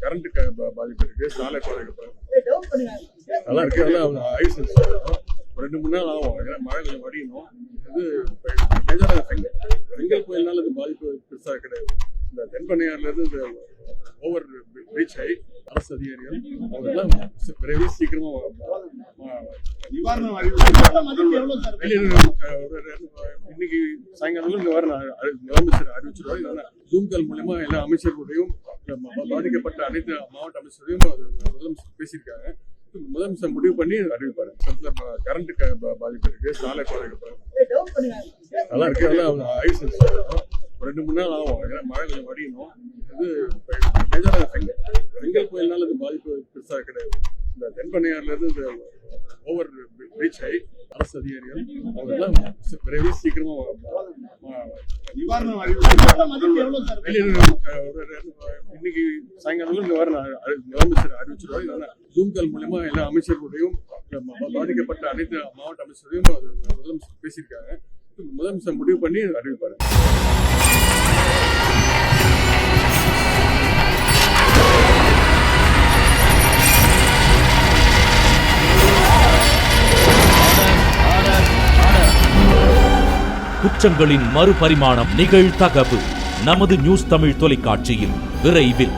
Current பாதிப்பு இருக்கு, சாலை பாதிப்பு நல்லா இருக்கு. அதெல்லாம் ஐஸ் ஒரு 2-3 நாள் ஆகும். ஏன்னா மழை கொஞ்சம் வடியணும். இது மேஜராக செங்கல் புயல்னால இது பாதிப்பு பெருசாக கிடையாது. இந்த தென்பண்ணையாறுல இருந்து இந்த ஓவர் ரீச் ஆகி அரசு அதிகாரிகள் அவங்கெல்லாம் விரைவில் சீக்கிரமா இன்னைக்கு சாயங்காலம் இங்க வர முதலமைச்சர் அறிவிச்சிருவாரு. இல்லைன்னா ஜூம் கால் மூலமா எல்லா அமைச்சர்களுடையும் பாதிக்கப்பட்ட அனைத்து மாவட்ட அமைச்சரையும் முதலமைச்சர் பேசியிருக்காங்க. முதலமைச்சர் முடிவு பண்ணி அறிவிப்பாரு. கரண்ட் பாதிப்பு இருக்கு, சாலை பாதிப்பு நல்லா இருக்கு. அதெல்லாம் ஐஸ் ஒரு 2-3 நாள் ஆகும். ஏன்னா மழை கொஞ்சம் வடியணும். இது மேஜராக செங்கல் புயல்னால இது பாதிப்பு பெருசாக கிடையாது. இந்த தென்பண்ணையாறுல இருந்து இந்த ஓவர் ரீச் ஆகி அரசு அதிகாரிகள் அவங்கெல்லாம் விரைவில் சீக்கிரமா இன்னைக்கு சாயங்காலம் இங்க வர முதலமைச்சர் அறிவிச்சிருவாரு. இல்லைன்னா ஜூம் கால் மூலமா எல்லா அமைச்சர்களுடையும் பாதிக்கப்பட்ட அனைத்து மாவட்ட அமைச்சரையும் முதலமைச்சர் பேசியிருக்காங்க. முதலமைச்சர் முடிவு பண்ணி அறிவிப்பாரு. குற்றங்களின் மறுபரிமாணம் நிகழ்தகவு நமது நியூஸ் தமிழ் தொலைக்காட்சியில் விரைவில்.